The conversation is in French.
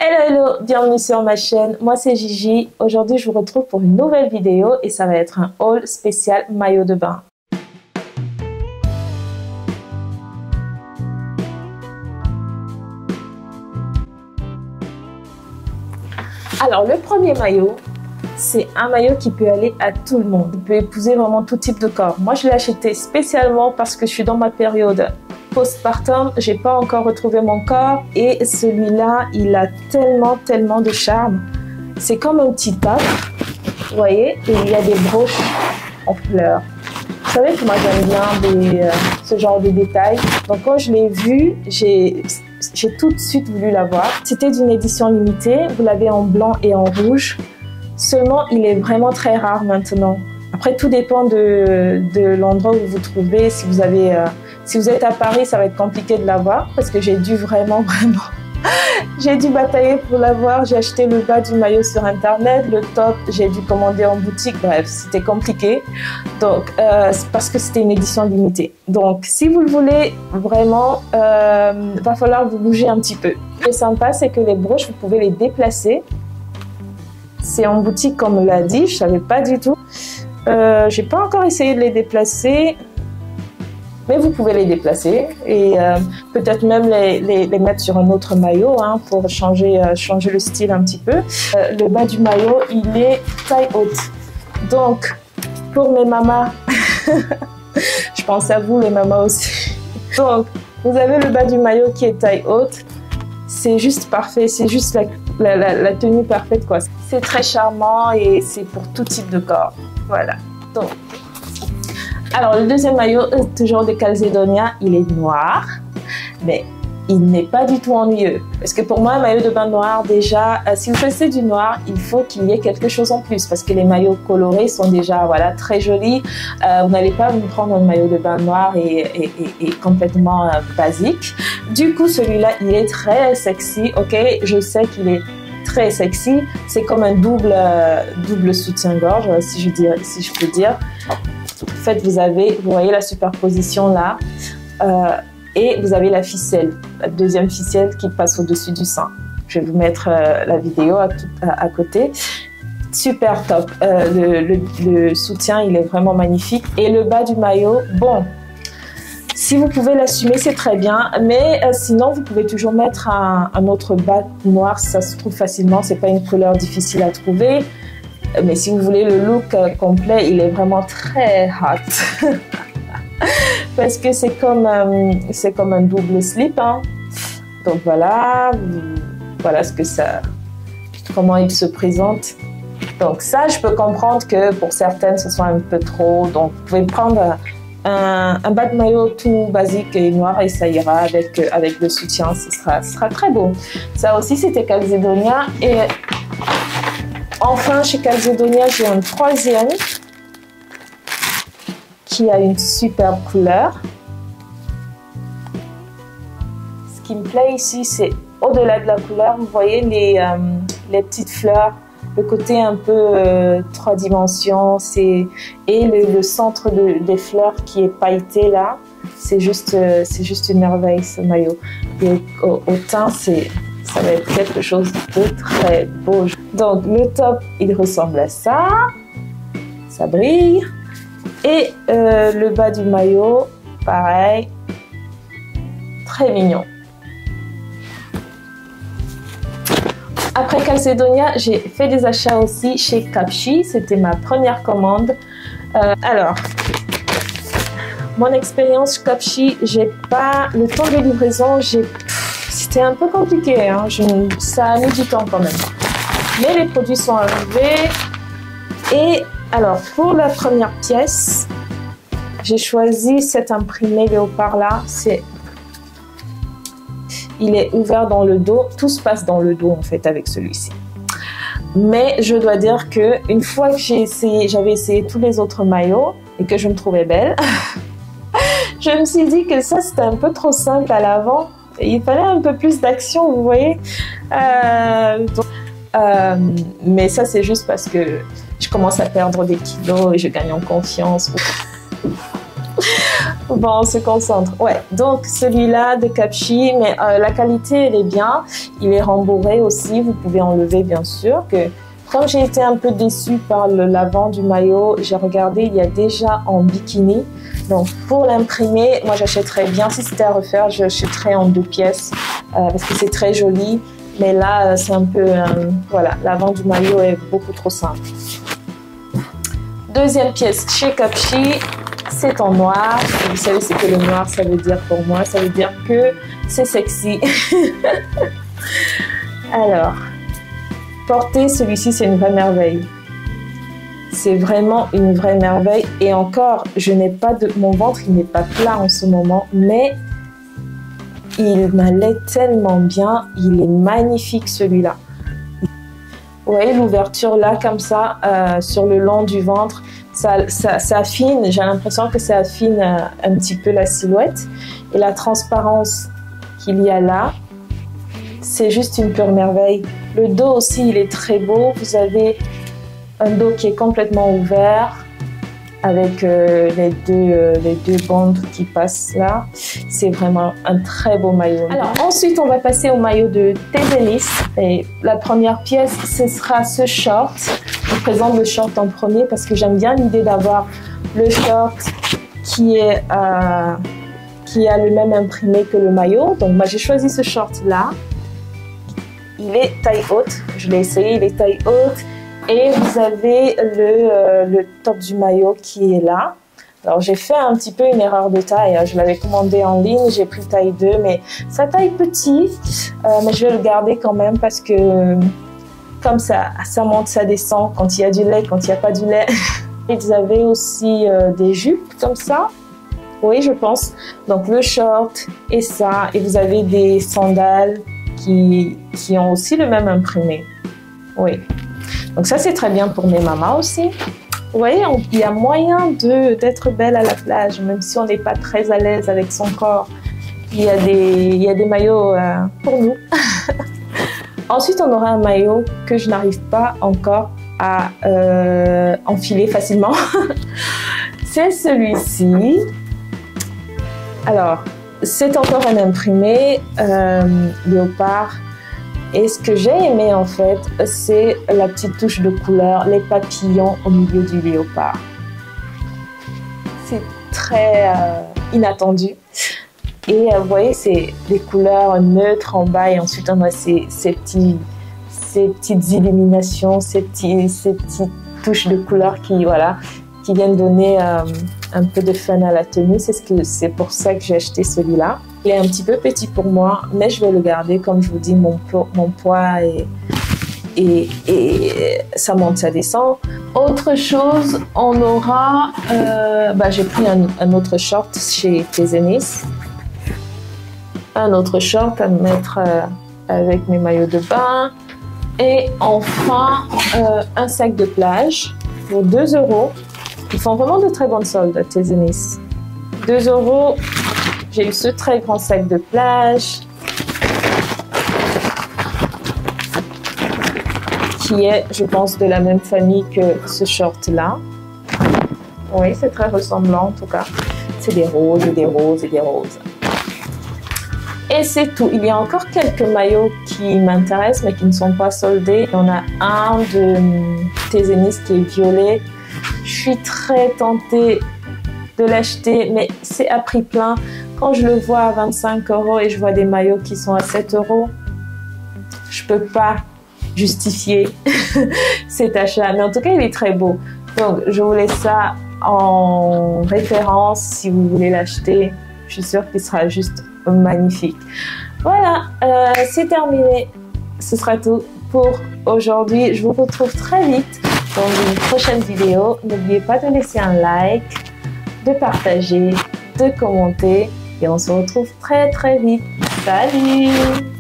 Hello, hello, bienvenue sur ma chaîne, moi c'est Gigi. Aujourd'hui je vous retrouve pour une nouvelle vidéo et ça va être un haul spécial maillot de bain. Alors le premier maillot, c'est un maillot qui peut aller à tout le monde. Il peut épouser vraiment tout type de corps. Moi je l'ai acheté spécialement parce que je suis dans ma période postpartum, j'ai pas encore retrouvé mon corps et celui-là, il a tellement de charme. C'est comme un petit top, vous voyez, et il y a des broches en fleurs. Vous savez que moi j'aime bien ce genre de détails. Donc quand je l'ai vu, j'ai tout de suite voulu l'avoir. C'était d'une édition limitée, vous l'avez en blanc et en rouge. Seulement, il est vraiment très rare maintenant. Après, tout dépend de l'endroit où vous vous trouvez. Si vous êtes à Paris, ça va être compliqué de l'avoir parce que j'ai dû vraiment j'ai dû batailler pour l'avoir. J'ai acheté le bas du maillot sur internet, le top j'ai dû commander en boutique. Bref, c'était compliqué. Donc, parce que c'était une édition limitée. Donc, si vous le voulez vraiment, va falloir vous bouger un petit peu. Ce qui est sympa, c'est que les broches, vous pouvez les déplacer. C'est en boutique, comme on l'a dit. Je savais pas du tout. J'ai pas encore essayé de les déplacer. Mais vous pouvez les déplacer et peut-être même les mettre sur un autre maillot pour changer le style un petit peu. Le bas du maillot, il est taille haute. Donc, pour mes mamas, je pense à vous les mamas aussi. Donc, vous avez le bas du maillot qui est taille haute. C'est juste parfait, c'est juste la tenue parfaite, quoi. C'est très charmant et c'est pour tout type de corps. Voilà. Donc, alors, le deuxième maillot, toujours de Calzedonia, il est noir, mais il n'est pas du tout ennuyeux. Parce que pour moi, un maillot de bain noir, déjà, si vous choisissez du noir, il faut qu'il y ait quelque chose en plus. Parce que les maillots colorés sont déjà très jolis. Vous n'allez pas me prendre un maillot de bain noir et complètement basique. Du coup, celui-là, il est très sexy. Ok, je sais qu'il est très sexy. C'est comme un double soutien-gorge, si je peux dire. En fait, vous voyez la superposition là, et vous avez la ficelle, la deuxième ficelle qui passe au-dessus du sein. Je vais vous mettre la vidéo à côté. Super top. Le soutien, il est vraiment magnifique. Et le bas du maillot, bon, si vous pouvez l'assumer, c'est très bien. Mais sinon, vous pouvez toujours mettre un autre bas noir, ça se trouve facilement. C'est pas une couleur difficile à trouver. Mais si vous voulez le look complet, il est vraiment très hot. Parce que c'est comme un double slip. Donc voilà comment il se présente. Donc ça, je peux comprendre que pour certaines, ce soit un peu trop. Donc vous pouvez prendre un bas de maillot tout basique et noir et ça ira avec le soutien. Ce sera très beau. Ça aussi, c'était Calzedonia. Et enfin, chez Calzedonia, j'ai un troisième qui a une superbe couleur. Ce qui me plaît ici, c'est au-delà de la couleur, vous voyez les petites fleurs, le côté un peu 3 dimensions, et le centre des fleurs qui est pailleté là. C'est juste une merveille ce maillot. Et au teint, ça va être quelque chose de très beau. Donc le top, il ressemble à ça. Ça brille. Et le bas du maillot, pareil. Très mignon. Après Calzedonia, j'ai fait des achats aussi chez Cupshe. C'était ma première commande. Alors, mon expérience Cupshe, j'ai pas le temps de livraison. C'était un peu compliqué, ça a mis du temps quand même. Mais les produits sont arrivés. Et alors, pour la première pièce, j'ai choisi cet imprimé léopard là. Il est ouvert dans le dos. Tout se passe dans le dos en fait avec celui-ci. Mais je dois dire que une fois que j'avais essayé tous les autres maillots et que je me trouvais belle, je me suis dit que ça c'était un peu trop simple à l'avant. Il fallait un peu plus d'action, vous voyez. Mais ça, c'est juste parce que je commence à perdre des kilos et je gagne en confiance. Bon, on se concentre. Ouais, donc celui-là de Capchi, mais la qualité, elle est bien. Il est rembourré aussi, vous pouvez enlever bien sûr. Comme j'ai été un peu déçue par l'avant du maillot, j'ai regardé, il y a déjà en bikini. Donc pour l'imprimer, moi j'achèterais bien, si c'était à refaire, j'achèterais en 2 pièces parce que c'est très joli. Mais là, c'est un peu, voilà, l'avant du maillot est beaucoup trop simple. Deuxième pièce chez Capchi, c'est en noir. Vous savez ce que le noir, ça veut dire pour moi. Ça veut dire que c'est sexy. Alors, porter celui-ci, c'est une vraie merveille. C'est vraiment une vraie merveille. Et encore, je n'ai pas de... Mon ventre, il n'est pas plat en ce moment, mais il m'allait tellement bien. Il est magnifique, celui-là. Vous voyez l'ouverture là, comme ça, sur le long du ventre, ça affine, j'ai l'impression que ça affine un petit peu la silhouette. Et la transparence qu'il y a là, c'est juste une pure merveille. Le dos aussi, il est très beau. Vous avez un dos qui est complètement ouvert, avec les deux bandes qui passent là. C'est vraiment un très beau maillot. Alors ensuite, on va passer au maillot de Tezenis. Et la première pièce, ce sera ce short. Je présente le short en premier parce que j'aime bien l'idée d'avoir le short qui a le même imprimé que le maillot. Donc moi, j'ai choisi ce short là. Il est taille haute. Je l'ai essayé, il est taille haute. Et vous avez le top du maillot qui est là. Alors j'ai fait un petit peu une erreur de taille. Je l'avais commandé en ligne, j'ai pris taille 2, mais sa taille petite. Mais je vais le garder quand même parce que comme ça monte, ça descend quand il y a du lait, quand il n'y a pas du lait. Et vous avez aussi des jupes comme ça. Oui, je pense. Donc le short et ça. Et vous avez des sandales qui ont aussi le même imprimé. Oui. Donc ça, c'est très bien pour mes mamas aussi. Vous voyez, il y a moyen d'être belle à la plage, même si on n'est pas très à l'aise avec son corps. Il y a des maillots pour nous. Ensuite, on aura un maillot que je n'arrive pas encore à enfiler facilement. C'est celui-ci. Alors, c'est encore un imprimé léopard. Et ce que j'ai aimé en fait, c'est la petite touche de couleur, les papillons au milieu du léopard. C'est très inattendu. Et vous voyez, c'est des couleurs neutres en bas et ensuite on a ces petites illuminations, ces petites touches de couleur qui viennent donner un peu de fun à la tenue. C'est pour ça que j'ai acheté celui-là. Il est un petit peu petit pour moi, mais je vais le garder. Comme je vous dis, mon poids et ça monte, ça descend. Autre chose, on aura... j'ai pris un autre short chez Tezenis. Un autre short à mettre avec mes maillots de bain. Et enfin, un sac de plage pour 2 €. Ils font vraiment de très bonnes soldes à Tezenis. 2 €. J'ai eu ce très grand sac de plage qui est, je pense, de la même famille que ce short-là. Oui, c'est très ressemblant en tout cas. C'est des roses et des roses et des roses. Et c'est tout. Il y a encore quelques maillots qui m'intéressent mais qui ne sont pas soldés. Il y en a un de Tezenis qui est violet. Je suis très tentée de l'acheter, mais c'est à prix plein. Quand je le vois à 25 € et je vois des maillots qui sont à 7 €, je peux pas justifier cet achat. Mais en tout cas, il est très beau. Donc, je vous laisse ça en référence si vous voulez l'acheter. Je suis sûre qu'il sera juste magnifique. Voilà, c'est terminé. Ce sera tout pour aujourd'hui. Je vous retrouve très vite dans une prochaine vidéo. N'oubliez pas de laisser un like, de partager, de commenter et on se retrouve très très vite. Salut!